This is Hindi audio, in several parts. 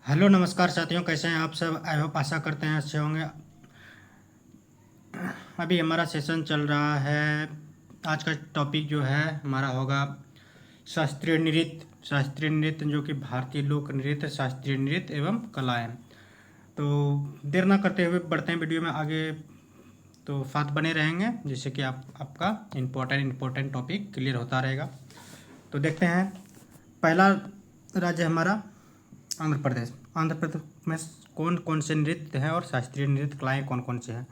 हेलो नमस्कार साथियों, कैसे हैं आप सब। आई होप आशा करते हैं अच्छे होंगे। अभी हमारा सेशन चल रहा है। आज का टॉपिक जो है हमारा होगा शास्त्रीय नृत्य। शास्त्रीय नृत्य जो कि भारतीय लोक नृत्य, शास्त्रीय नृत्य एवं कलाएं। तो देर ना करते हुए बढ़ते हैं वीडियो में आगे। तो साथ बने रहेंगे जिससे कि आपका इम्पोर्टेंट टॉपिक क्लियर होता रहेगा। तो देखते हैं। पहला राज्य हमारा आंध्र प्रदेश। आंध्र प्रदेश में कौन कौन से नृत्य हैं और शास्त्रीय नृत्य कलाएं कौन कौन से हैं।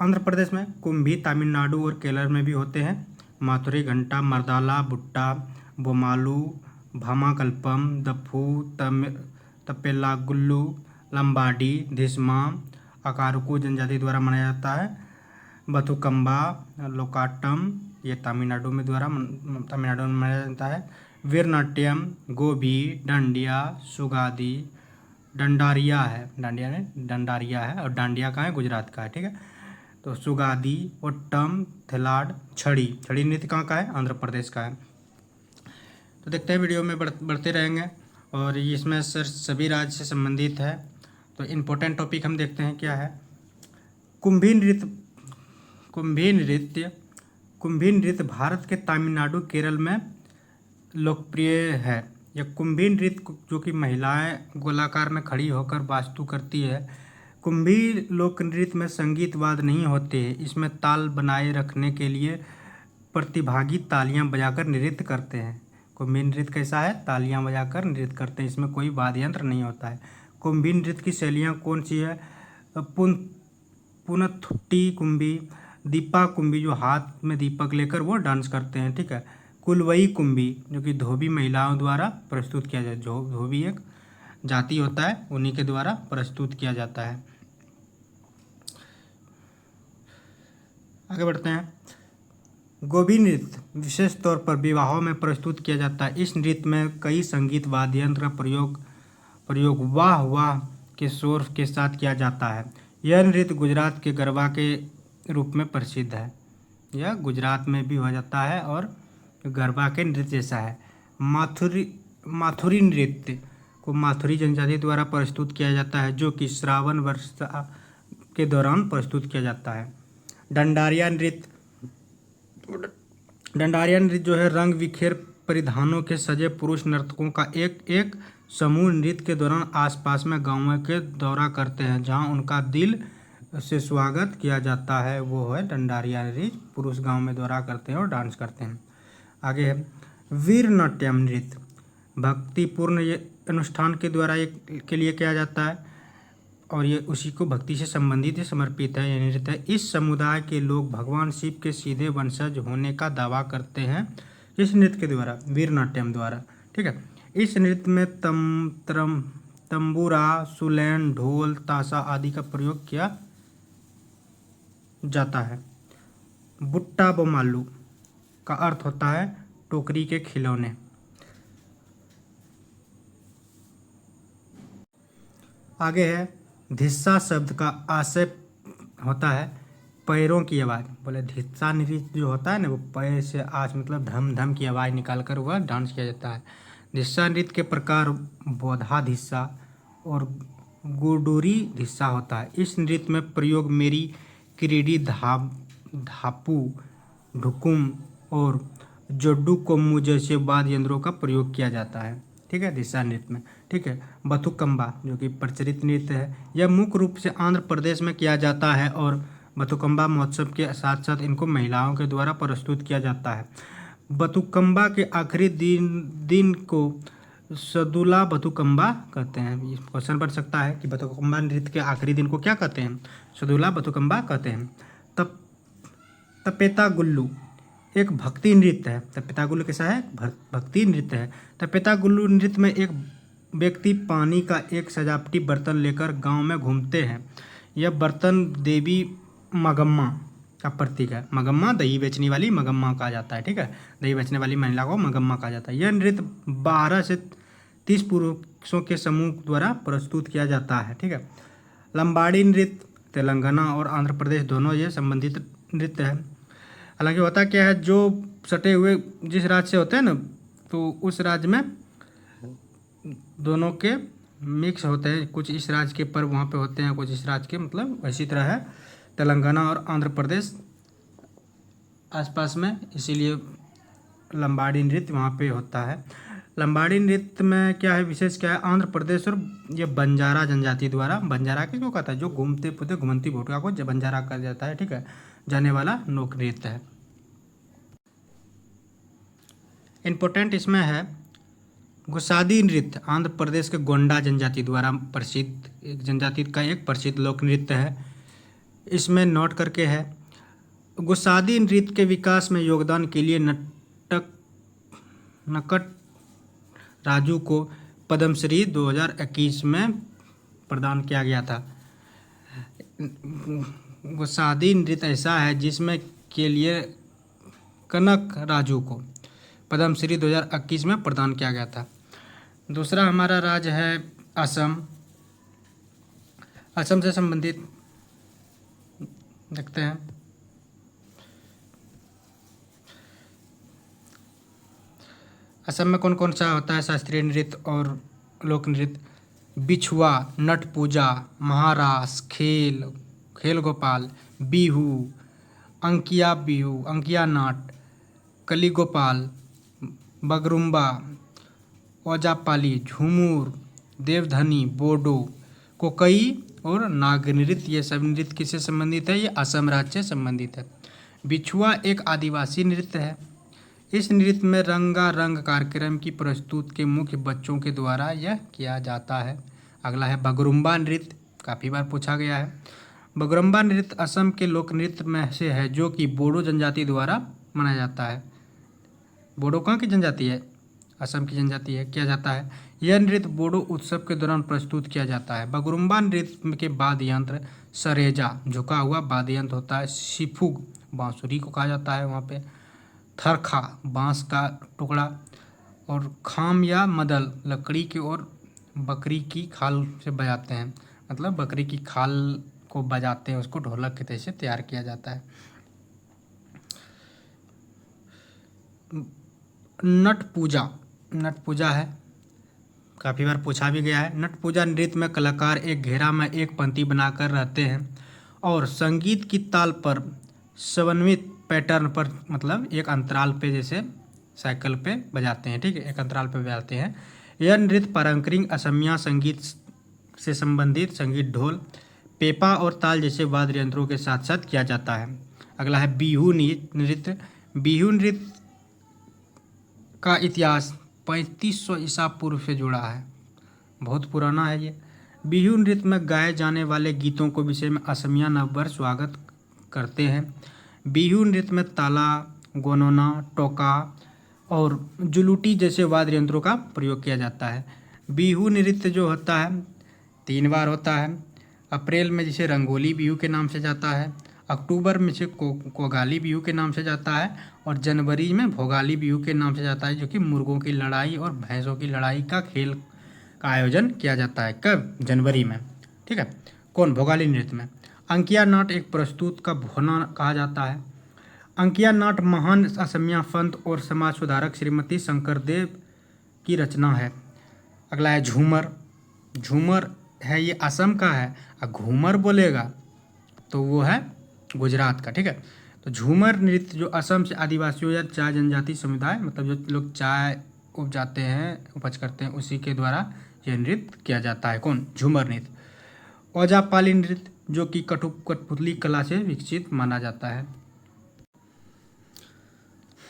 आंध्र प्रदेश में कुंभी तमिलनाडु और केरल में भी होते हैं। माथुरी घंटा, मर्दाला, बुट्टा, बोमालू, भामाकल्पम, दफू, तपेलागुल्लू, लंबाडी, धिस्मा अकारुकू जनजाति द्वारा मनाया जाता है। बथुकम्बा, लोकाटम ये तमिलनाडु में मनाया जाता है। वीरनाट्यम, गोभी, डांडिया, सुगादी, डंडारिया है और डांडिया का है, गुजरात का है। ठीक है। तो सुगादी, ओट्टम, थिलाड, छड़ी। छड़ी नृत्य कहाँ का है? आंध्र प्रदेश का है। तो देखते हैं वीडियो में बढ़ते रहेंगे और इसमें सर सभी राज्य से संबंधित है। तो इम्पोर्टेंट टॉपिक हम देखते हैं क्या है। कुंभी नृत्य। कुंभी नृत्य कुंभी नृत्य भारत के तमिलनाडु केरल में लोकप्रिय है। यह कुंभी नृत्य जो कि महिलाएं गोलाकार में खड़ी होकर वास्तु करती है। कुंभी लोक नृत्य में संगीत वाद्य नहीं होते हैं। इसमें ताल बनाए रखने के लिए प्रतिभागी तालियां बजाकर नृत्य करते हैं। कुंभी नृत्य कैसा है? तालियां बजाकर नृत्य करते हैं। इसमें कोई वाद्य यंत्र नहीं होता है। कुंभी नृत्य की शैलियाँ कौन सी है? पुनथुट्टी कुंभी, दीपा कुंभी जो हाथ में दीपक लेकर वो डांस करते हैं। ठीक है। कुलवई कुंभी जो कि धोबी महिलाओं द्वारा प्रस्तुत किया जाता है। धोबी एक जाति होता है, उन्हीं के द्वारा प्रस्तुत किया जाता है। आगे बढ़ते हैं। गोबी नृत्य विशेष तौर पर विवाहों में प्रस्तुत किया जाता है। इस नृत्य में कई संगीत वाद्य यंत्र का प्रयोग वाह वाह के शोर के साथ किया जाता है। यह नृत्य गुजरात के गरबा के रूप में प्रसिद्ध है। यह गुजरात में भी हो जाता है और गरबा के नृत्य जैसा है। माथुरी नृत्य को माथुरी जनजाति द्वारा प्रस्तुत किया जाता है, जो कि श्रावण वर्षा के दौरान प्रस्तुत किया जाता है। डंडारिया नृत्य जो है रंग विखेर परिधानों के सजे पुरुष नर्तकों का एक समूह नृत्य के दौरान आसपास में गांवों के दौरा करते हैं, जहां उनका दिल से स्वागत किया जाता है। वो है डंडारिया नृत्य। पुरुष गांव में दौरा करते हैं और डांस करते हैं। आगे है वीर नाट्यम नृत्य। भक्तिपूर्ण ये अनुष्ठान के द्वारा के लिए किया जाता है और ये उसी को भक्ति से संबंधित समर्पित है। यह नृत्य इस समुदाय के लोग भगवान शिव के सीधे वंशज होने का दावा करते हैं इस नृत्य के द्वारा, वीर नाट्यम द्वारा। ठीक है। इस नृत्य में तंबूरा, सुलैन, ढोल, ताशा आदि का प्रयोग किया जाता है। बुट्टा बोमालू का अर्थ होता है टोकरी के खिलौने। आगे है धिस्सा शब्द का आशय होता है पैरों की आवाज़। बोले धिस्सा नृत्य जो होता है ना, वो पैर से आज मतलब धम धम की आवाज़ निकाल कर वह डांस किया जाता है। धिस्सा नृत्य के प्रकार बोधा धिस्सा और गुडूरी धिस्सा होता है। इस नृत्य में प्रयोग मेरी, किरीडी, धापू, ढुकुम और जोड्डू कोम्मू जैसे वाद्य यंत्रों का प्रयोग किया जाता है। ठीक है, धिस्सा नृत्य में। ठीक है। बथुकम्बा जो कि प्रचलित नृत्य है, यह मुख्य रूप से आंध्र प्रदेश में किया जाता है और बथुकम्बा महोत्सव के साथ साथ इनको महिलाओं के द्वारा प्रस्तुत किया जाता है। बथुकम्बा के आखिरी दिन को सदुला बथुकम्बा कहते हैं। ये क्वेश्चन बन सकता है कि बथुकम्बा नृत्य के आखिरी दिन को क्या कहते हैं? सदुला बथुकम्बा कहते हैं। तप तपेता गुल्लू एक भक्ति नृत्य है। तपेता गुल्लू कैसा है? भक्ति नृत्य है। तपेता गुल्लू नृत्य में एक व्यक्ति पानी का एक सजावटी बर्तन लेकर गांव में घूमते हैं। यह बर्तन देवी मगम्मा का प्रतीक है। मगम्मा दही बेचने वाली मगम्मा कहा जाता है। ठीक है। दही बेचने वाली महिला को मगम्मा कहा जाता है। यह नृत्य 12 से 30 पुरुषों के समूह द्वारा प्रस्तुत किया जाता है। ठीक है। लंबाड़ी नृत्य तेलंगाना और आंध्र प्रदेश दोनों ये संबंधित नृत्य है। हालांकि होता क्या है, जो सटे हुए जिस राज्य से होते हैं ना, तो उस राज्य में दोनों के मिक्स होते हैं, कुछ इस राज्य के पर्व वहाँ पे होते हैं, कुछ इस राज्य के, मतलब इसी तरह है तेलंगाना और आंध्र प्रदेश आसपास में, इसीलिए लंबाड़ी नृत्य वहाँ पे होता है। लंबाड़ी नृत्य में क्या है, विशेष क्या है, आंध्र प्रदेश और ये बंजारा जनजाति द्वारा, बंजारा किसको कहता है, जो घूमते फिरते घुमंती भोटका को बंजारा कहा जाता है, ठीक है, जाने वाला लोक नृत्य है। इम्पोर्टेंट इसमें है गुसादी नृत्य, आंध्र प्रदेश के गोंडा जनजाति द्वारा प्रसिद्ध, एक जनजाति का एक प्रसिद्ध लोक नृत्य है। इसमें नोट करके है, गुसादी नृत्य के विकास में योगदान के लिए नकट राजू को पद्मश्री 2021 में प्रदान किया गया था। गुसादी नृत्य ऐसा है जिसमें के लिए कनक राजू को पद्मश्री 2021 में प्रदान किया गया था। दूसरा हमारा राज्य है असम। असम से संबंधित देखते हैं। असम में कौन कौन सा होता है शास्त्रीय नृत्य और लोक नृत्य, बिछुआ, नट पूजा, महारास, खेल गोपाल, बिहू, अंकिया नाट, कली गोपाल, बगरुम्बा, ओजापाली, झूमूर, देवधनी, बोडो, कोकई और नाग नृत्य, ये सब नृत्य किससे संबंधित है, ये असम राज्य से संबंधित है। बिछुआ एक आदिवासी नृत्य है। इस नृत्य में रंगारंग कार्यक्रम की प्रस्तुत के मुख्य बच्चों के द्वारा यह किया जाता है। अगला है बगरुम्बा नृत्य, काफ़ी बार पूछा गया है। बगरुम्बा नृत्य असम के लोक नृत्य में से है जो कि बोडो जनजाति द्वारा मनाया जाता है। बोडो कहाँ की जनजाति है, असम की जनजाति है, किया जाता है। यह नृत्य बोडो उत्सव के दौरान प्रस्तुत किया जाता है। बगरुम्बा नृत्य के वाद्य यंत्र सरेजा, झुका हुआ वाद्य यंत्र होता है। सिफुग, बांसुरी को कहा जाता है वहाँ पे। थरखा, बांस का टुकड़ा। और खाम या मदल, लकड़ी की और बकरी की खाल से बजाते हैं, मतलब बकरी की खाल को बजाते हैं, उसको ढोलक के तरह से तैयार किया जाता है। नट पूजा है, काफ़ी बार पूछा भी गया है। नट पूजा नृत्य में कलाकार एक घेरा में एक पंक्ति बनाकर रहते हैं और संगीत की ताल पर समन्वित पैटर्न पर, मतलब एक अंतराल पे, जैसे साइकिल पे बजाते हैं, ठीक है, एक अंतराल पे बजाते हैं। यह नृत्य पारंपरिक असमिया संगीत से संबंधित संगीत, ढोल, पेपा और ताल जैसे वाद्य यंत्रों के साथ साथ किया जाता है। अगला है बिहू नृत्य। बिहू नृत्य का इतिहास 3500 ईसा पूर्व से जुड़ा है, बहुत पुराना है ये। बिहू नृत्य में गाए जाने वाले गीतों को विषय में असमिया नववर्ष स्वागत करते हैं। बिहू नृत्य में ताला, गोनोना, टोका और जुलूटी जैसे वाद्य यंत्रों का प्रयोग किया जाता है। बिहू नृत्य जो होता है 3 बार होता है। अप्रैल में जिसे रंगोली बिहू के नाम से जाता है, अक्टूबर में से कोगाली बिहू के नाम से जाता है, और जनवरी में भोगाली बिहू के नाम से जाता है, जो कि मुर्गों की लड़ाई और भैंसों की लड़ाई का खेल का आयोजन किया जाता है। कब, जनवरी में, ठीक है। कौन, भोगाली नृत्य में। अंकिया नाट एक प्रस्तुत का भोना कहा जाता है। अंकिया नाट महान असमिया फंत और समाज सुधारक श्रीमती शंकरदेव की रचना है। अगला है झूमर है, ये असम का है, और घूमर बोलेगा तो वो है गुजरात का, ठीक है। तो झूमर नृत्य जो असम से आदिवासियों या चाय जनजाति समुदाय, मतलब जो लोग चाय उपजाते हैं, उपज करते हैं, उसी के द्वारा यह नृत्य किया जाता है। कौन, झूमर नृत्य। ओजापाली नृत्य जो कि कठपुतली कला से विकसित माना जाता है।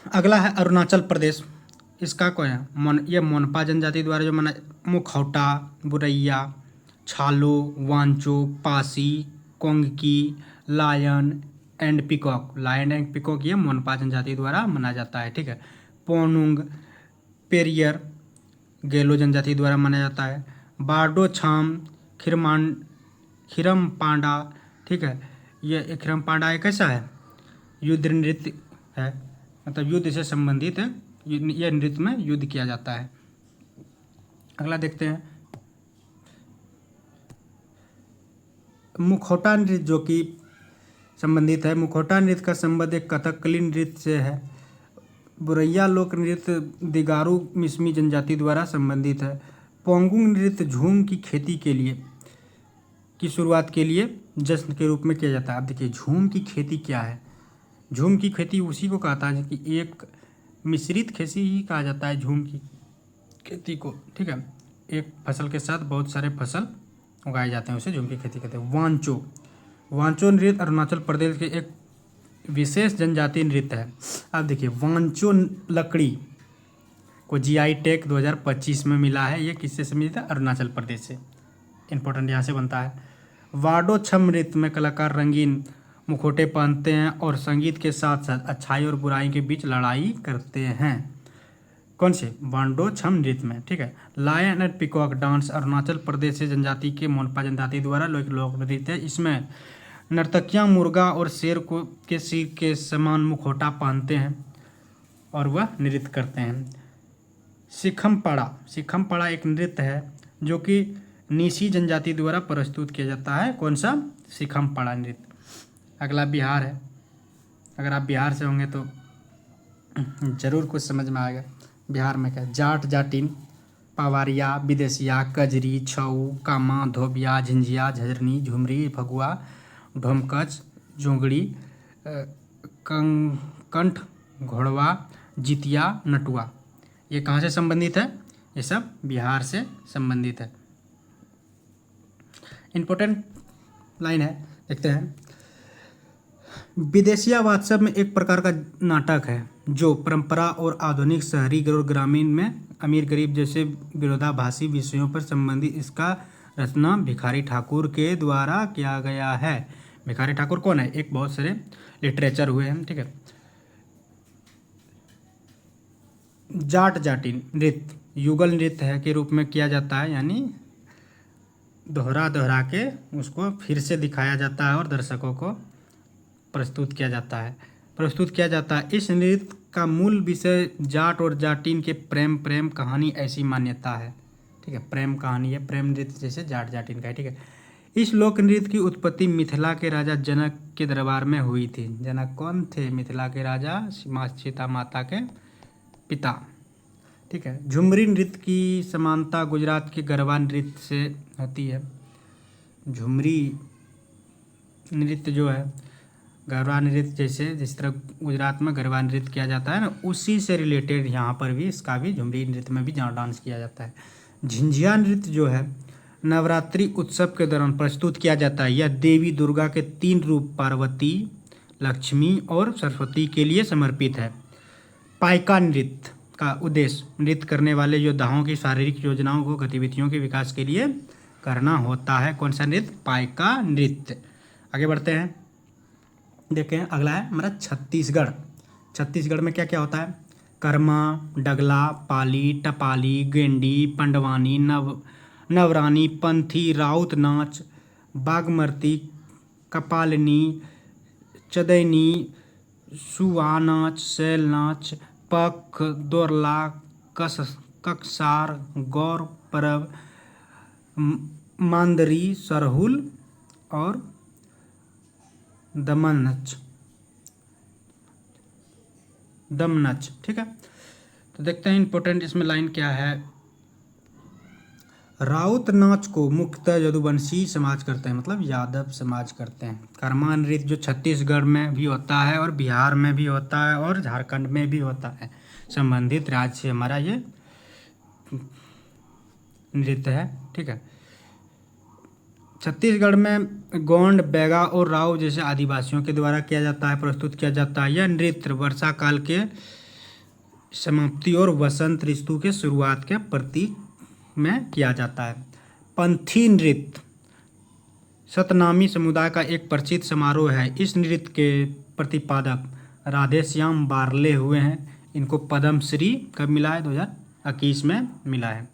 अगला है अरुणाचल प्रदेश। इसका कौन है, ये मोनपा जनजाति द्वारा जो मना, मुखौटा, Buraiya, Chalo, Wancho, Pasi, Kongki, lion and peacock ये मोनपा जनजाति द्वारा मनाया जाता है, ठीक है। पोनुंग, पेरियर गेलो जनजाति द्वारा मनाया जाता है। बारडो छाम, खिरम पांडा, ठीक है। ये खिरम पांडा एक ऐसा है युद्ध नृत्य है, मतलब युद्ध से संबंधित है, यह नृत्य में युद्ध किया जाता है। अगला देखते हैं मुखौटा नृत्य जो कि संबंधित है। मुखौटा नृत्य का संबंध एक कथकली नृत्य से है। बुरैया लोक नृत्य दिगारू मिसमी जनजाति द्वारा संबंधित है। पोंगुंग नृत्य झूम की खेती के लिए की शुरुआत के लिए जश्न के रूप में किया जाता है। अब देखिए झूम की खेती क्या है। झूम की खेती उसी को कहता है कि एक मिश्रित खेती ही कहा जाता है झूम की खेती को, ठीक है। एक फसल के साथ बहुत सारे फसल उगाए जाते हैं, उसे झूम की खेती कहते हैं। वांचो, वांचो नृत्य अरुणाचल प्रदेश के एक विशेष जनजातीय नृत्य है। अब देखिए वांचो लकड़ी को जीआई टैग 2025 में मिला है। ये किससे से मिला था? अरुणाचल प्रदेश से। इंपॉर्टेंट यहाँ से बनता है। वाडो छम नृत्य में कलाकार रंगीन मुखौटे पहनते हैं और संगीत के साथ साथ अच्छाई और बुराई के बीच लड़ाई करते हैं। कौन से? वांडो छम नृत्य में, ठीक है। Lion and peacock dance Arunachal Pradesh से जनजाति के मोनपा जनजाति द्वारा लोक नृत्य है। इसमें नर्तकियां मुर्गा और शेर को के सिर के समान मुखौटा पहनते हैं और वह नृत्य करते हैं। सिखमपड़ा, सिखमपड़ा एक नृत्य है जो कि निसी जनजाति द्वारा प्रस्तुत किया जाता है। कौन सा? सिखमपड़ा नृत्य। अगला बिहार है। अगर आप बिहार से होंगे तो जरूर कुछ समझ में आएगा। बिहार में क्या? जाट जाटिन, पवारिया, विदेशिया, कजरी, छऊ, कामा, धोबिया, झिंझिया, झजरनी, झुमरी, भगुआ, ढोमकच, जोंगड़ी, कंठ, घोड़वा, जितिया, नटुआ। ये कहाँ से संबंधित है? ये सब बिहार से संबंधित है। इम्पोर्टेंट लाइन है, देखते हैं। विदेशिया वास्तव में एक प्रकार का नाटक है जो परंपरा और आधुनिक शहरी और ग्रामीण में अमीर गरीब जैसे विरोधाभासी विषयों पर संबंधित। इसका रचना भिखारी ठाकुर के द्वारा किया गया है। भिखारी ठाकुर कौन है? एक बहुत सारे लिटरेचर हुए हैं, ठीक है। जाट जाटिन नृत्य युगल नृत्य है के रूप में किया जाता है, यानी दोहरा के उसको फिर से दिखाया जाता है और दर्शकों को प्रस्तुत किया जाता है। इस नृत्य का मूल विषय जाट और जाटिन के प्रेम कहानी ऐसी मान्यता है, ठीक है। प्रेम कहानी है, प्रेम नृत्य जैसे जाट जाटिन का है, ठीक है। इस लोक नृत्य की उत्पत्ति मिथिला के राजा जनक के दरबार में हुई थी। जनक कौन थे? मिथिला के राजा, सीता माता के पिता, ठीक है। झुमरी नृत्य की समानता गुजरात के गरबा नृत्य से होती है। झुमरी नृत्य जो है गरबा नृत्य जैसे जिस तरह गुजरात में गरबा नृत्य किया जाता है ना, उसी से रिलेटेड यहाँ पर भी इसका भी झुमरी नृत्य में भी डांस किया जाता है। झिंझिया नृत्य जो है नवरात्रि उत्सव के दौरान प्रस्तुत किया जाता है। यह देवी दुर्गा के 3 रूप पार्वती, लक्ष्मी और सरस्वती के लिए समर्पित है। पाइका नृत्य का उद्देश्य नृत्य करने वाले योद्धाओं की शारीरिक योजनाओं को गतिविधियों के विकास के लिए करना होता है। कौन सा नृत्य? पाइका नृत्य। आगे बढ़ते हैं, देखें अगला है हमारा छत्तीसगढ़। छत्तीसगढ़ में क्या क्या होता है? कर्मा, डगला, पाली, टपाली, गेंडी, पंडवानी, नवरानी, पंथी, राउत नाच, बागमती, कपालिनी, चदैनी, सुआ नाच, सैल नाच, पख, दोरला, ककसार, गौर परब, मांदरी, सरहुल और दमनच, ठीक है। तो देखते हैं इंपॉर्टेंट इसमें लाइन क्या है। राउत नाच को मुख्यतः यदुवंशी समाज करते हैं, मतलब यादव समाज करते हैं। कर्मा नृत्य जो छत्तीसगढ़ में भी होता है और बिहार में भी होता है और झारखंड में भी होता है। संबंधित राज्य से हमारा ये नृत्य है, ठीक है। छत्तीसगढ़ में गोंड, बैगा और राव जैसे आदिवासियों के द्वारा किया जाता है, प्रस्तुत किया जाता है। यह नृत्य वर्षा काल के समाप्ति और वसंत ऋतु के शुरुआत के प्रतीक में किया जाता है। पंथी नृत्य सतनामी समुदाय का एक प्रसिद्ध समारोह है। इस नृत्य के प्रतिपादक राधेश्याम बारले हुए हैं। इनको पद्मश्री कब मिला है? 2021 में मिला है।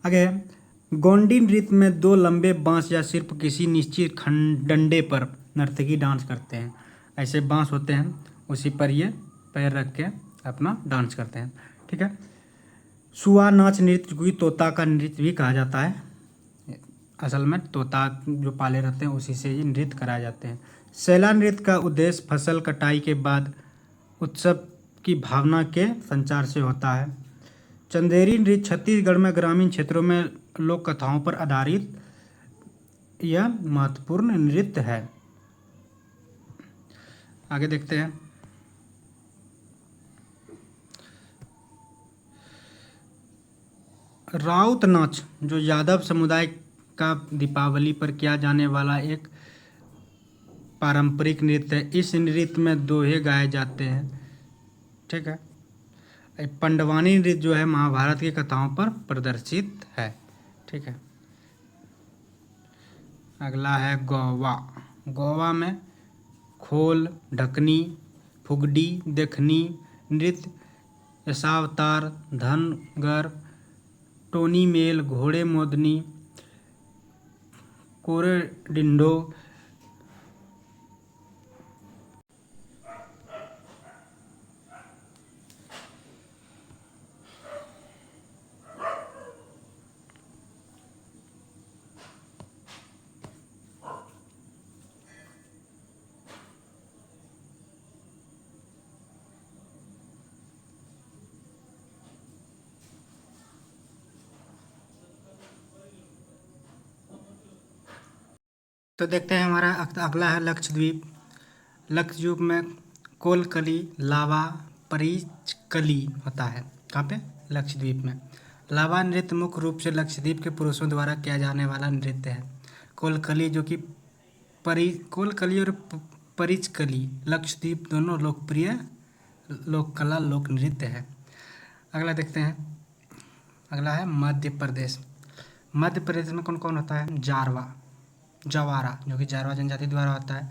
आगे गोंडी नृत्य में 2 लंबे बांस या सिर्फ किसी निश्चित डंडे पर नर्तकी डांस करते हैं। ऐसे बांस होते हैं, उसी पर ये पैर रख के अपना डांस करते हैं, ठीक है। सुआ नाच नृत्य को तोता का नृत्य भी कहा जाता है। असल में तोता जो पाले रहते हैं उसी से ये नृत्य कराए जाते हैं। सैला नृत्य का उद्देश्य फसल कटाई के बाद उत्सव की भावना के संचार से होता है। चंदेरी नृत्य छत्तीसगढ़ में ग्रामीण क्षेत्रों में लोक कथाओं पर आधारित यह महत्वपूर्ण नृत्य है। आगे देखते हैं। राउत नाच जो यादव समुदाय का दीपावली पर किया जाने वाला एक पारंपरिक नृत्य है। इस नृत्य में दोहे गाए जाते हैं। ठीक है। पंडवानी नृत्य जो है महाभारत की कथाओं पर प्रदर्शित है। ठीक है। अगला है गोवा। गोवा में खोल, ढकनी, फुगड़ी, देखनी नृत्य, दशावतार, धनगर, टोनी मेल, घोड़े मोदनी, कोरेडिंडो, तो देखते हैं हमारा अगला है लक्षद्वीप। लक्षद्वीप में कोलकली, लावा, परिचकली होता है। कहाँ पे? लक्षद्वीप में। लावा नृत्य मुख्य रूप से लक्षद्वीप के पुरुषों द्वारा किया जाने वाला नृत्य है। कोलकली जो कि कोलकली और परिचकली लक्षद्वीप दोनों लोकप्रिय लोक कला लोक नृत्य है। अगला देखते हैं। अगला है मध्य प्रदेश। मध्य प्रदेश में कौन कौन होता है? जवारा जो कि जारवा जनजाति द्वारा होता है।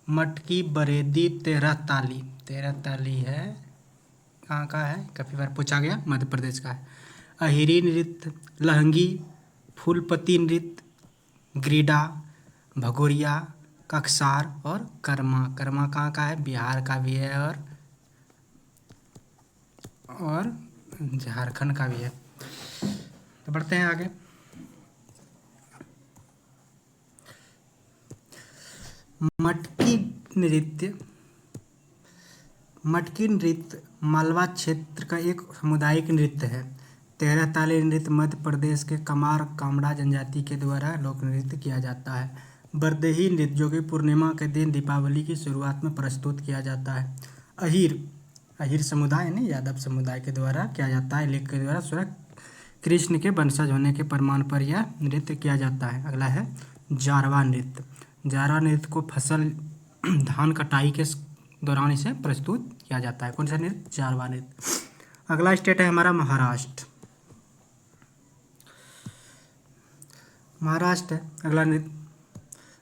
मटकी, बरेदी, तेरह ताली। तेरह ताली है कहाँ का है? काफ़ी बार पूछा गया, मध्य प्रदेश का है। अहिरी नृत्य, लहंगी, फूलपति नृत्य, ग्रीडा, भगोरिया, कक्सार और कर्मा। कर्मा कहाँ का है? बिहार का भी है और झारखंड का भी है। तो बढ़ते हैं आगे। मटकी नृत्य। मटकी नृत्य मालवा क्षेत्र का एक सामुदायिक नृत्य है। तेरह ताली नृत्य मध्य प्रदेश के कमार कामड़ा जनजाति के द्वारा लोक नृत्य किया जाता है। बरदेही नृत्य जो कि पूर्णिमा के दिन दीपावली की शुरुआत में प्रस्तुत किया जाता है। अहिर समुदाय यानी यादव समुदाय के द्वारा किया जाता है। लेख के द्वारा स्वयं कृष्ण के वंशज होने के प्रमाण पर यह नृत्य किया जाता है। अगला है जारवा नृत्य। जारवा नृत्य को फसल धान कटाई के दौरान इसे प्रस्तुत किया जाता है। कौन सा नृत्य? जारवा नृत्य। अगला स्टेट है हमारा महाराष्ट्र। महाराष्ट्र है अगला नृत्य।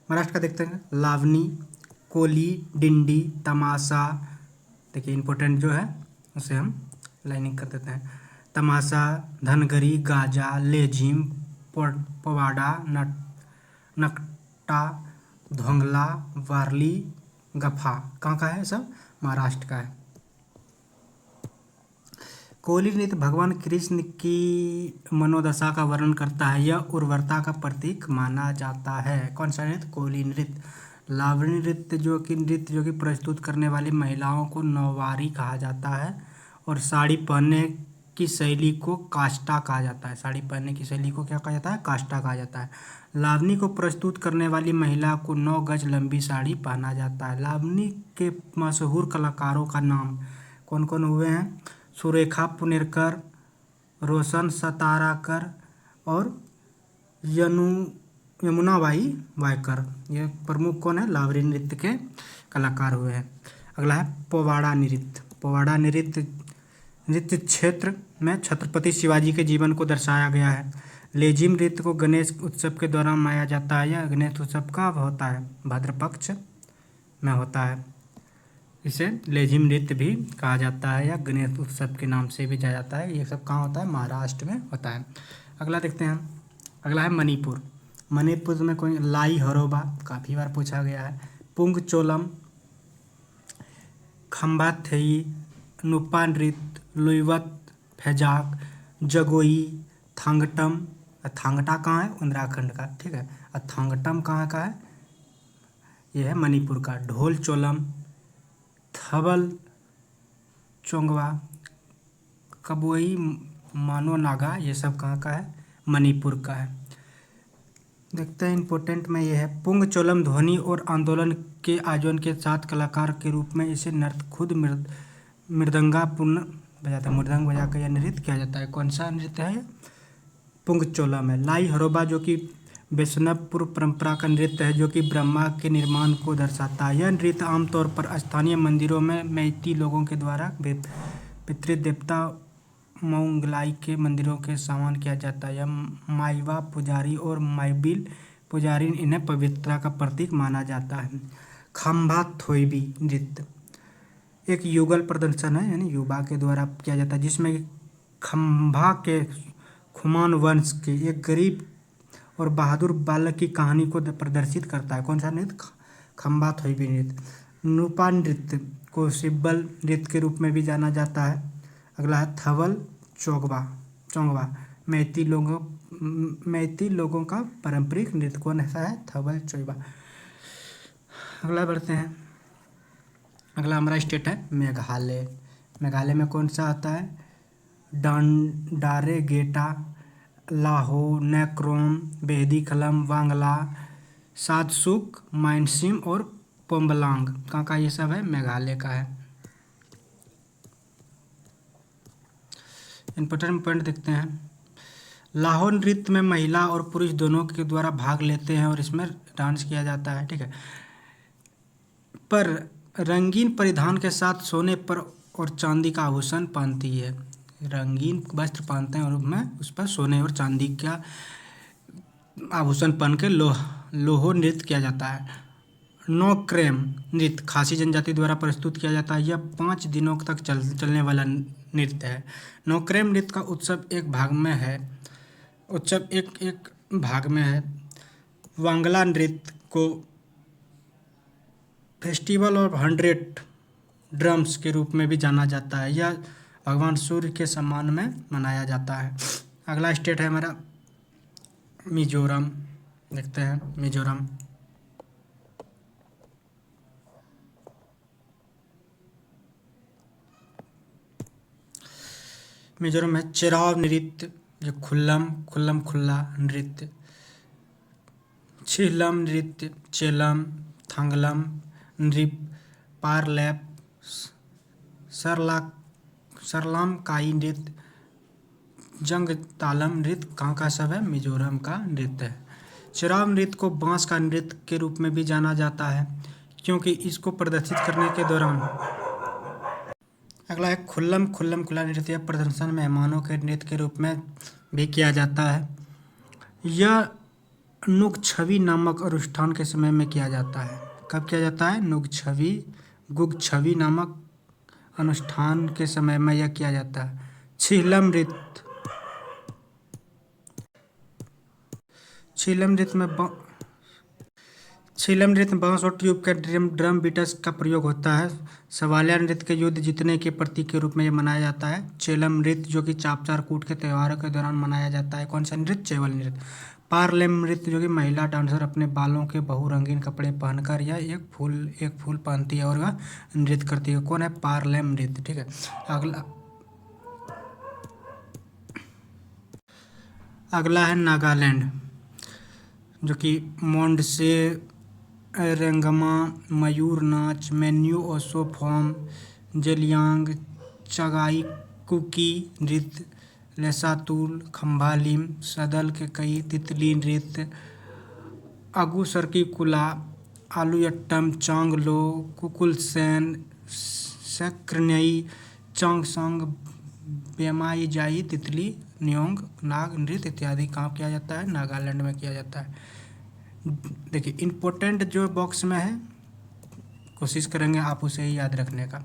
महाराष्ट्र का देखते हैं। लावनी, कोली, डिंडी, तमाशा। देखिए इंपॉर्टेंट जो है उसे हम लाइनिंग कर देते हैं। तमाशा, धनगरी, गाजा, लेझिम, पोवाड़ा, नकटा, धोंगला, वारली, गफा। कहाँ का है? सब महाराष्ट्र का है। कोली नृत्य भगवान कृष्ण की मनोदशा का वर्णन करता है। यह उर्वरता का प्रतीक माना जाता है। कौन सा नृत्य? कोली नृत्य। लावणी नृत्य जो कि प्रस्तुत करने वाली महिलाओं को नौवारी कहा जाता है और साड़ी पहनने की शैली को काष्टा कहा जाता है। साड़ी पहनने की शैली को क्या कहा जाता है? काष्टा कहा जाता है। लावनी को प्रस्तुत करने वाली महिला को 9 गज लंबी साड़ी पहना जाता है। लावनी के मशहूर कलाकारों का नाम कौन कौन हुए हैं? सुरेखा पुनेरकर, रोशन सताराकर और यमुनाबाई वायकर। ये प्रमुख कौन है? लावणी नृत्य के कलाकार हुए हैं। अगला है पोवाड़ा नृत्य। पोवाड़ा नृत्य क्षेत्र में छत्रपति शिवाजी के जीवन को दर्शाया गया है। लेझिम नृत्य को गणेश उत्सव के दौरान मनाया जाता है। यह गणेश उत्सव कब होता है? भाद्र पक्ष में होता है। इसे लेझिम नृत्य भी कहा जाता है या गणेश उत्सव के नाम से भी जाना जाता है। ये सब कहाँ होता है? महाराष्ट्र में होता है। अगला देखते हैं। अगला है मणिपुर। मणिपुर में कोई लाई हरोबा काफ़ी बार पूछा गया है। पुंग चोलम, खम्बा थेई, नुपा नृत्य, लुइवत, फैजाक, जगोई, थांगटम। थांगटा कहाँ है? उत्तराखंड का। ठीक है। और थांगटम कहाँ का है? यह है मणिपुर का। ढोल चोलम, थबल चोंगवा, कबुई मानो नागा, ये सब कहाँ का है? मणिपुर का है। देखते हैं इम्पोर्टेंट में ये है, पुंग चोलम ध्वनि और आंदोलन के आयोजन के साथ कलाकार के रूप में इसे नृत्य खुद मृदंगा पूर्ण बजाता है, मृदंग बजा कर यह नृत्य किया जाता है। कौन सा नृत्य है? पुंग चोलम है। लाई हरोबा जो कि वैष्णवपुर परंपरा का नृत्य है जो कि ब्रह्मा के निर्माण को दर्शाता है। यह नृत्य आमतौर पर स्थानीय मंदिरों में मैती लोगों के द्वारा पितृदेवता मोंगलाई के मंदिरों के समान किया जाता है। यह माईवा पुजारी और माईबिल पुजारी इन्हें पवित्रता का प्रतीक माना जाता है। खम्भा थोईबी नृत्य एक युगल प्रदर्शन है, यानी युवा के द्वारा किया जाता है, जिसमें खम्भा के खुमान वंश के एक गरीब और बहादुर बालक की कहानी को प्रदर्शित करता है। कौन सा नृत्य? खम्भा थोईबी नृत्य। नुपा नृत्य को सिब्बल नृत्य के रूप में भी जाना जाता है। अगला है थवल चोंगवा मैती लोगों का पारंपरिक नृत्य। कौन ऐसा है? थवल चोंगवा। अगला बढ़ते हैं, अगला हमारा स्टेट है मेघालय। मेघालय में कौन सा आता है? डारे गेटा, लाहो, नैक्रोम, बेहदी खलम, वांगला, सातसुक, माइनसिम और पोम्बलांग। कहाँ का ये सब है? मेघालय का है। इंपॉर्टेंट पॉइंट देखते हैं। लाहो नृत्य में महिला और पुरुष दोनों के द्वारा भाग लेते हैं और इसमें डांस किया जाता है, ठीक है। पर रंगीन परिधान के साथ सोने पर और चांदी का आभूषण पहनती है। रंगीन वस्त्र पहनते हैं और उसमें उस पर सोने और चांदी का आभूषण पहन के लोहो नृत्य किया जाता है। नोक्रेम नृत्य खासी जनजाति द्वारा प्रस्तुत किया जाता है। यह 5 दिनों तक चलने वाला नृत्य है। नोक्रेम नृत्य का उत्सव एक भाग में है। वांगला नृत्य को फेस्टिवल ऑफ 100 ड्रम्स के रूप में भी जाना जाता है। यह भगवान सूर्य के सम्मान में मनाया जाता है। अगला स्टेट है हमारा मिजोरम। देखते हैं मिजोरम। मिजोरम में चेराव नृत्य, जो खुल्लम खुल्ला नृत्य, छिलम नृत्य, चेलम, थांगलम नृत्य, पारलैप, सरलाम काई नृत्य, जंग तालम नृत्य कहाँ का सब है? मिजोरम का नृत्य है। चेराव नृत्य को बांस का नृत्य के रूप में भी जाना जाता है क्योंकि इसको प्रदर्शित करने के दौरान। अगला है खुल्लम खुल्ला नृत्य। प्रदर्शन मेहमानों के नृत्य के रूप में भी किया जाता है। यह नुगछवी नामक अनुष्ठान के समय में किया जाता है। कब किया जाता है? गुगछवी नामक अनुष्ठान के समय में यह किया जाता है। छिलम नृत्य में बांस और ट्यूब के ड्रम बीटर्स का प्रयोग होता है। सवालिया नृत्य के युद्ध जीतने के प्रतीक के रूप में यह मनाया जाता है। चेलम नृत्य जो कि चापचार कूट के त्योहारों के दौरान मनाया जाता है। कौन सा नृत्य? चेवल नृत्य। पारलेम नृत्य जो कि महिला डांसर अपने बालों के बहुरंगीन कपड़े पहनकर या एक फूल पहनती है और वह नृत्य करती है। कौन है? पारलेम नृत्य, ठीक है। अगला है नागालैंड, जो कि मोंडसे, रेंगमा, मयूर नाच, मेन्यू ओसो फॉर्म, जेलियांग, चगाई कुकी नृत्य, लेसातुल, खम्भालिम, सदल के कई, तितली नृत्य, अगु सरकी कुला, आलूयट्टम, चांगलो, कुकुलसेन, सक्रियई, चांगसंग, बेमाई जाई, तितली, न्योंग, नाग नृत्य इत्यादि काम किया जाता है। नागालैंड में किया जाता है। देखिए इम्पोर्टेंट जो बॉक्स में है, कोशिश करेंगे आप उसे ही याद रखने का।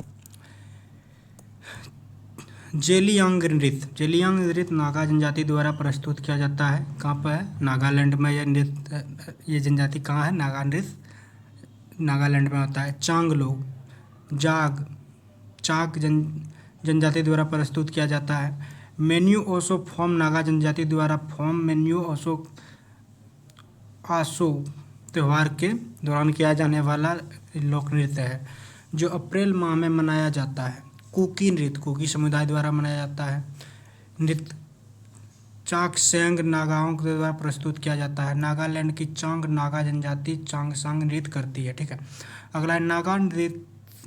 जेलियांग नृत्य नागा जनजाति द्वारा प्रस्तुत किया जाता है। कहाँ पर है? नागालैंड में। यह नृत्य, ये जनजाति कहाँ है? नागा नृत्य नागालैंड में होता है। चांगलो चाग जनजाति द्वारा प्रस्तुत किया जाता है। मेन्यू ओसो फॉर्म नागा जनजाति द्वारा फॉर्म मेन्यू ओसो आसो त्यौहार के दौरान किया जाने वाला लोक नृत्य है जो अप्रैल माह में मनाया जाता है। कुकी नृत्य कुकी समुदाय द्वारा मनाया जाता है। नृत्य चांगसेंग नागाओं के द्वारा प्रस्तुत किया जाता है। नागालैंड की चांग नागा जनजाति चांगसांग नृत्य करती है। ठीक है, अगला है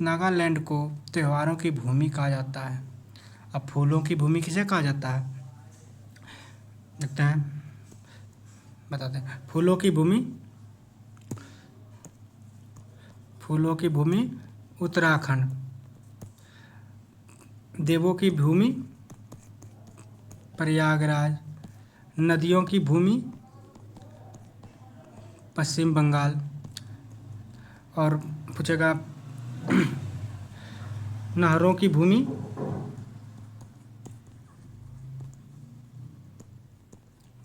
नागालैंड को त्योहारों की भूमि कहा जाता है। अब फूलों की भूमि किसे कहा जाता है, देखते हैं, बताते हैं। फूलों की भूमि उत्तराखंड। देवों की भूमि प्रयागराज। नदियों की भूमि पश्चिम बंगाल। और पूछेगा नहरों की भूमि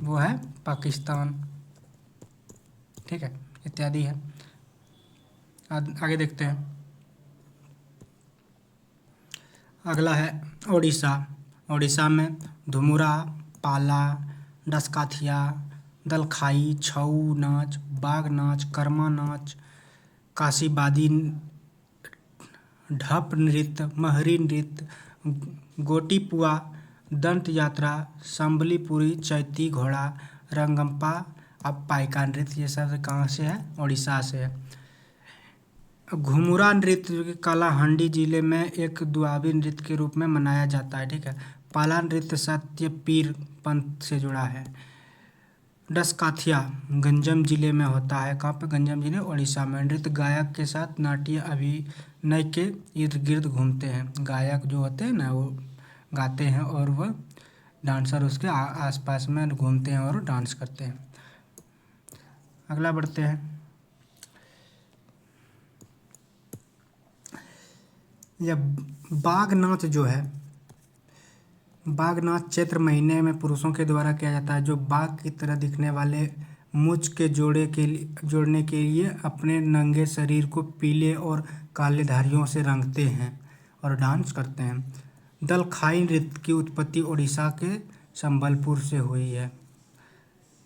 वो है पाकिस्तान। ठीक है, इत्यादि है। आगे देखते हैं। अगला है ओडिशा। ओडिशा में धुमुरा, पाला, डसकाथिया, दलखाई, छऊ नाच, बाघ नाच, कर्मा नाच, काशीबादी, ढप नृत्य, महरी नृत्य, गोटीपुआ, दंत यात्रा, संबलीपुरी, चैती घोड़ा, रंगम्पा, अब पाइका नृत्य, ये सब कहाँ से है, ओडिशा से है। घुमुरा नृत्य जो कि कालाहांडी जिले में एक दुआबी नृत्य के रूप में मनाया जाता है। ठीक है, पाला नृत्य सत्यपीर पंथ से जुड़ा है। डसकाथिया गंजम जिले में होता है। कहाँ पे, गंजम जिले, उड़ीसा में। नृत्य गायक के साथ नाट्य अभिनय के इर्द गिर्द घूमते हैं। गायक जो होते हैं ना, वो गाते हैं और वह डांसर उसके आसपास में घूमते हैं और डांस करते हैं। अगला बढ़ते हैं। यह बाघ नाच जो है, बाघ नाच चैत्र महीने में पुरुषों के द्वारा किया जाता है, जो बाघ की तरह दिखने वाले मूंछ के जोड़ने के लिए अपने नंगे शरीर को पीले और काले धारियों से रंगते हैं और डांस करते हैं। दलखाई नृत्य की उत्पत्ति उड़ीसा के संबलपुर से हुई है।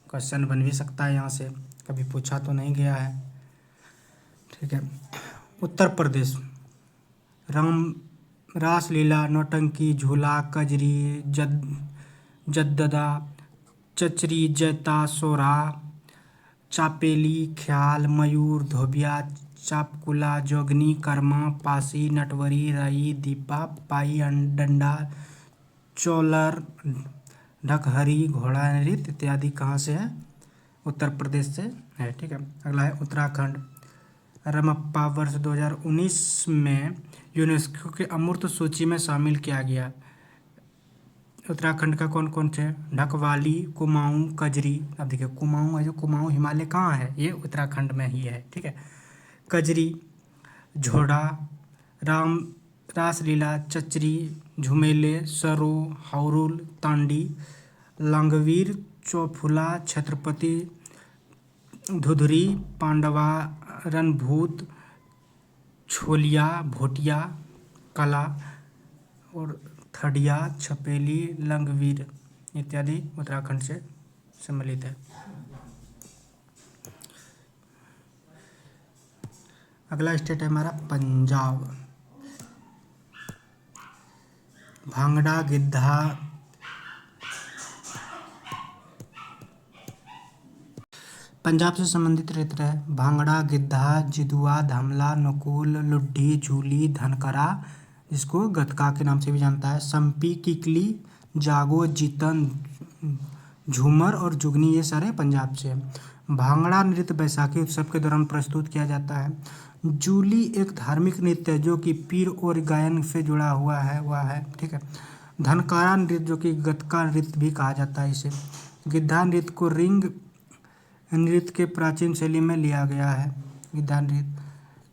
क्वेश्चन बन भी सकता है यहाँ से, कभी पूछा तो नहीं गया है। ठीक है, उत्तर प्रदेश रासलीला, नौटंकी, झूला, कजरी, जद्ददा, चचरी, जैता, सोरा, चापेली, ख्याल, मयूर, धोबिया, चापकुला, जोगनी, कर्मा, पासी, नटवरी, रई, दीपा, पाई, डंडा, चोलर, ढकहरी, घोड़ा नृत्य इत्यादि कहाँ से है, उत्तर प्रदेश से है। ठीक है, अगला है उत्तराखंड। रमप्पा वर्ष 2019 में यूनेस्को के अमूर्त सूची में शामिल किया गया। उत्तराखंड का कौन कौन से, ढकवाली, कुमाऊं, कजरी। अब देखिए कुमाऊं है, जो कुमाऊं हिमालय कहाँ है, ये उत्तराखंड में ही है। ठीक है, कजरी, झोड़ा, रासलीला, चचरी, झुमेले, सरो, हाउरुल, तांडी, लांगवीर, चौफुला, छत्रपति, धुधरी, पांडवा, रणभूत, छोलिया, भोटिया, कला और थड़िया, छपेली, लंगवीर इत्यादि उत्तराखंड से सम्मिलित है। अगला स्टेट है हमारा पंजाब। भांगड़ा, गिद्धा, पंजाब से संबंधित नृत्य है। भांगड़ा, गिद्धा, जिदुआ, धमला, नकुल, लुड्डी, झूली, धनकरा, जिसको गतका के नाम से भी जानता है, संपी, किकली, जागो, जीतन, झूमर और जुगनी, ये सारे पंजाब से हैं। भांगड़ा नृत्य बैसाखी उत्सव के दौरान प्रस्तुत किया जाता है। जूली एक धार्मिक नृत्य है जो कि पीर और गायन से जुड़ा हुआ है, वह है। ठीक है, धनकारा नृत्य जो कि गतका नृत्य भी कहा जाता है इसे। गिद्धा नृत्य को रिंग नृत्य के प्राचीन शैली में लिया गया है, गिद्धा नृत्य।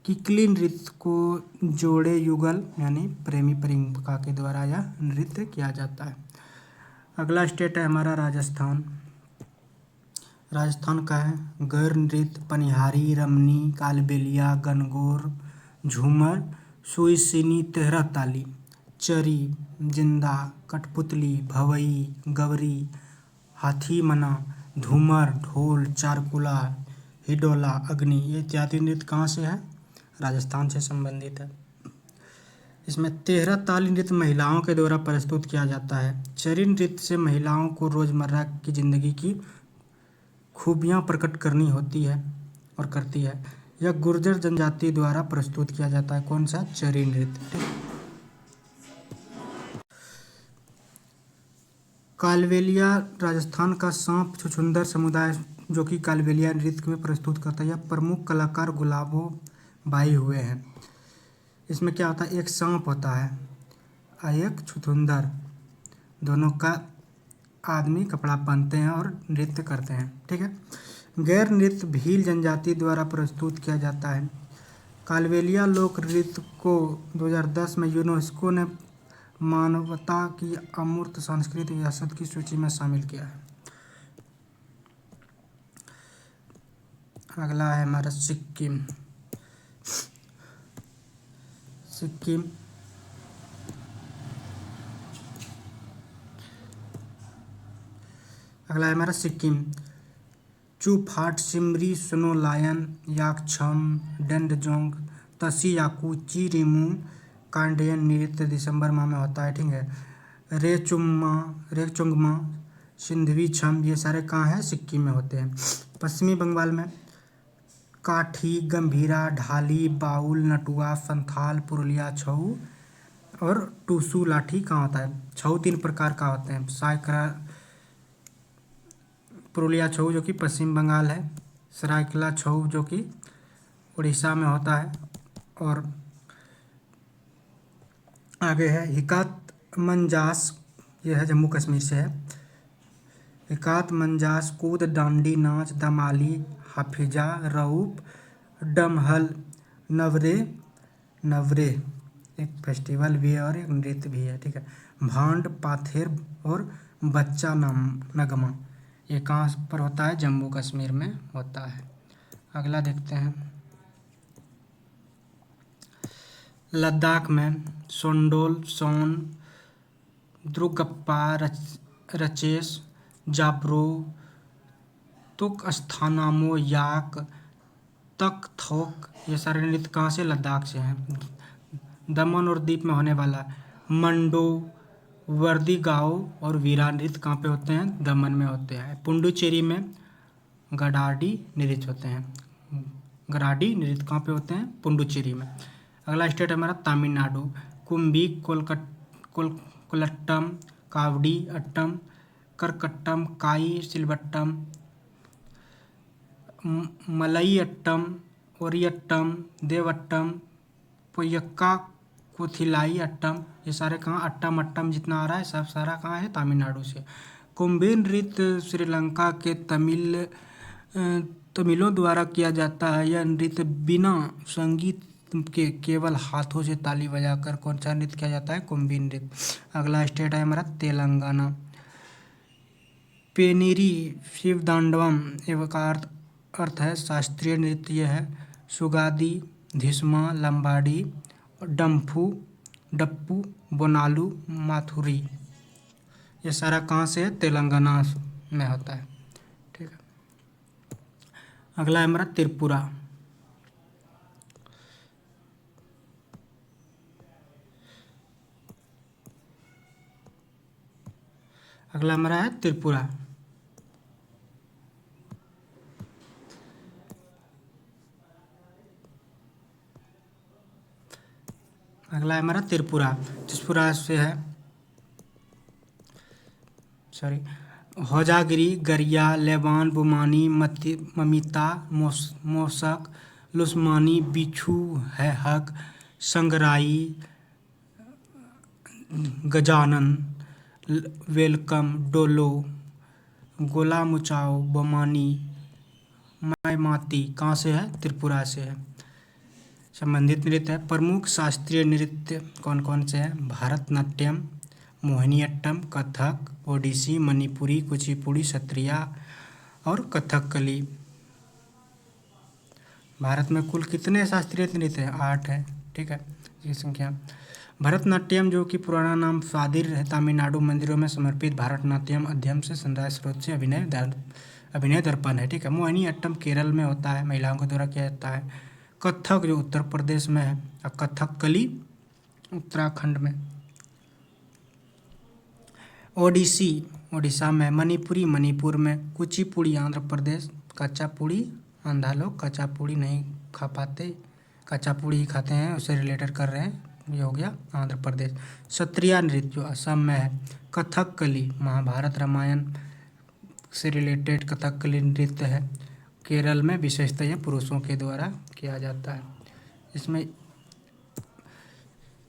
किकली नृत्य को जोड़े युगल यानी प्रेमी प्रेमिका के द्वारा यह नृत्य किया जाता है। अगला स्टेट है हमारा राजस्थान। राजस्थान का है गैर नृत्य, पनिहारी, रमनी, कालबेलिया, गनगौर, झूमर, सुईसिनी, तेहरा ताली, चरी, जिंदा, कठपुतली, भवई, गवरी, हाथी मना, धूमर, ढोल, चारकुला, हिडोला, अग्नि, ये इत्यादि नृत्य कहाँ से है, राजस्थान से संबंधित है। इसमें 13 ताली नृत्य महिलाओं के द्वारा प्रस्तुत किया जाता है। चरी नृत्य से महिलाओं को रोज़मर्रा की ज़िंदगी की खूबियाँ प्रकट करनी होती है और करती है। यह गुर्जर जनजाति द्वारा प्रस्तुत किया जाता है। कौन सा? चरी नृत्य। कालबेलिया राजस्थान का सांप छुछुंदर समुदाय जो कि कालबेलिया नृत्य में प्रस्तुत करता है। यह प्रमुख कलाकार गुलाबो बाई हुए हैं। इसमें क्या होता है? एक सांप होता है और एक छुछुंदर, दोनों का आदमी कपड़ा पहनते हैं और नृत्य करते हैं। ठीक है। गैर नृत्य भील जनजाति द्वारा प्रस्तुत किया जाता है। कालबेलिया लोक नृत्य को 2010 में यूनेस्को ने मानवता की अमूर्त सांस्कृतिक विरासत की सूची में शामिल किया है। अगला है हमारा सिक्किम। सिक्किम अगला है हमारा सिक्किम। चूफाट, सिमरी, स्नो लायन, याकछम, डेंडजोंग, तसी याकू, चिरिमू कांडेयन नृत्य दिसंबर माह में होता है। ठीक है। रेचुंगमा, सिंधवी छम, ये सारे कहाँ हैं? सिक्किम में होते हैं। पश्चिमी बंगाल में काठी, गंभीरा, ढाली, बाउल, नटुआ, संथाल, पुरुलिया छऊ और टूसू लाठी कहाँ होता है? छऊ 3 प्रकार का होते हैं। सायकरा पुरुलिया छऊ जो कि पश्चिम बंगाल है, सरायकेला छऊ जो कि उड़ीसा में होता है, और आगे है हिकात मंजास, यह है जम्मू कश्मीर से है। हिकात मंजास, कूद, डांडी नाच, दमाली, हाफिजा, रऊफ, डमहल, नवरे एक फेस्टिवल भी है और एक नृत्य भी है। ठीक है। भांड, पाथेर और बच्चा नगमा, ये कहाँ पर होता है? जम्मू कश्मीर में होता है। अगला देखते हैं। लद्दाख में सोंडोल, सोन, द्रुगप्पा, रचेस, जाब्रो, तुक स्थानामो, याक, तक थोक, ये सारे नृत्य कहाँ से? लद्दाख से हैं। दमन और दीप में होने वाला मंडो, वर्दी गांव और वीरा नृत्य कहाँ पे होते हैं? दमन में होते हैं। पुंडुचेरी में गडाडी नृत्य होते हैं। गडाडी नृत्य कहाँ पे होते हैं? पुंडुचेरी में। अगला स्टेट है हमारा तमिलनाडु। कुंभी, कोलट्टम, कावडी, अट्टम, करकट्टम, काई, सिलबट्टम, मलई अट्टम, ओरियट्टम, देवट्टम, पोयक्का, कोथिलाई अट्टम, ये सारे कहाँ? अट्टम अट्टम जितना आ रहा है सब सारा कहाँ है? तमिलनाडु से। कुंभी नृत्य श्रीलंका के तमिलों द्वारा किया जाता है। यह नृत्य बिना संगीत के केवल हाथों से ताली बजाकर कौन सा नृत्य किया जाता है? कुंभी नृत्य। अगला स्टेट है हमारा तेलंगाना। पेनिरी शिवदांडवम एवं का अर्थ है शास्त्रीय नृत्य। यह है सुगादी, धिस्मा, लंबाडी, डप्पू, बोनालू, माथुरी, ये सारा कहाँ से है? तेलंगाना में होता है। ठीक है। अगला है हमारा त्रिपुरा। अगला हमारा है त्रिपुरा। अगला है हमारा त्रिपुरा। त्रिपुरा से है होजागिरी, गरिया, लेबान, बुमानी, ममिता, मोसक, लुस्मानी, बिच्छू है हक, संगराई, गजानन, वेलकम, डोलो, गोला मुचाओ, बमानी, मायमाती कहाँ से है? त्रिपुरा से है। संबंधित नृत्य है। प्रमुख शास्त्रीय नृत्य कौन कौन से हैं? भारतनाट्यम, मोहिनीअट्टम, कथक, ओडिसी, मणिपुरी, कुचिपुड़ी, सत्रिया और कथकली। भारत में कुल कितने शास्त्रीय नृत्य हैं? 8 है। ठीक है। ये संख्या। भरतनाट्यम जो कि पुराना नाम स्वादिर है, तमिलनाडु मंदिरों में समर्पित भारतनाट्यम अध्ययन से संध्या स्रोत से अभिनय दर्पण है। ठीक है। मोहिनीअट्टम केरल में होता है, महिलाओं के द्वारा किया जाता है। कथक जो उत्तर प्रदेश में है, और कथकली उत्तराखंड में। ओडिसी उड़ीसा में। मणिपुरी मणिपुर में। कुचिपुड़ी आंध्र प्रदेश। कच्चापुड़ी आंध्रा लोग कच्चापुड़ी नहीं खा पाते, कच्चापुड़ी ही खाते हैं, उससे रिलेटेड कर रहे हैं, ये हो गया आंध्र प्रदेश। सत्रिया नृत्य जो असम में है। कथकली महाभारत रामायण से रिलेटेड कथकली नृत्य है, केरल में। विशेषतः यह पुरुषों के द्वारा किया जाता है। इसमें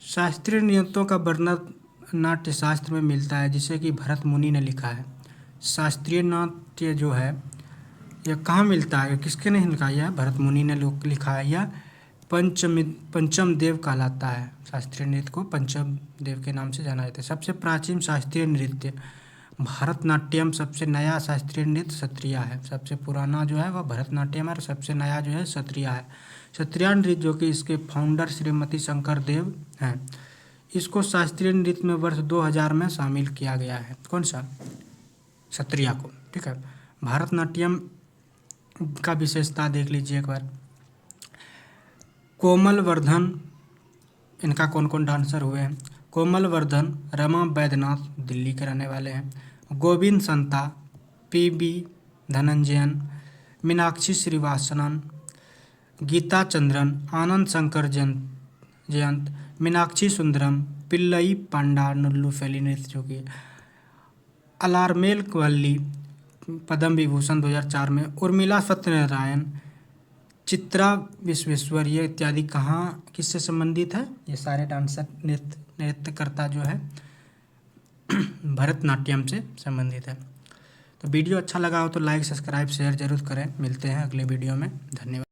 शास्त्रीय नृत्यों का वर्णन नाट्य शास्त्र में मिलता है, जिसे कि भरत मुनि ने लिखा है। शास्त्रीय नाट्य जो है यह कहाँ मिलता है, किसके ने लिखा है? यह भरत मुनि ने लिखा है। यह पंचम देव कहलाता है। शास्त्रीय नृत्य को पंचम देव के नाम से जाना जाता है। सबसे प्राचीन शास्त्रीय नृत्य भरतनाट्यम। सबसे नया शास्त्रीय नृत्य सत्रिया है। सबसे पुराना जो है वह भरतनाट्यम है और सबसे नया जो है सत्रिया है। सत्रिया नृत्य जो कि इसके फाउंडर श्रीमती शंकर देव हैं, इसको शास्त्रीय नृत्य में वर्ष 2000 में शामिल किया गया है। कौन सा? सत्रिया को। ठीक है। भरतनाट्यम का विशेषता देख लीजिए एक बार। कोमल वर्धन, इनका कौन कौन डांसर हुए हैं? कोमल वर्धन रमा बैद्यनाथ, दिल्ली के रहने वाले हैं। गोविंद संता, PB धनंजयन, मीनाक्षी श्रीवास्तवन, गीता चंद्रन, आनंद शंकर जयंत, मीनाक्षी सुंदरम, पिल्लई पांडा, नुल्लू फैली नृत्य जो कि अलारमेल वल्ली, पद्म विभूषण 2004 में। उर्मिला सत्यनारायण, चित्रा विश्वेश्वरैया इत्यादि कहाँ किससे संबंधित है? ये सारे डांसर नृत्यकर्ता जो है भरतनाट्यम से संबंधित है। तो वीडियो अच्छा लगा हो तो लाइक सब्सक्राइब शेयर जरूर करें। मिलते हैं अगले वीडियो में। धन्यवाद।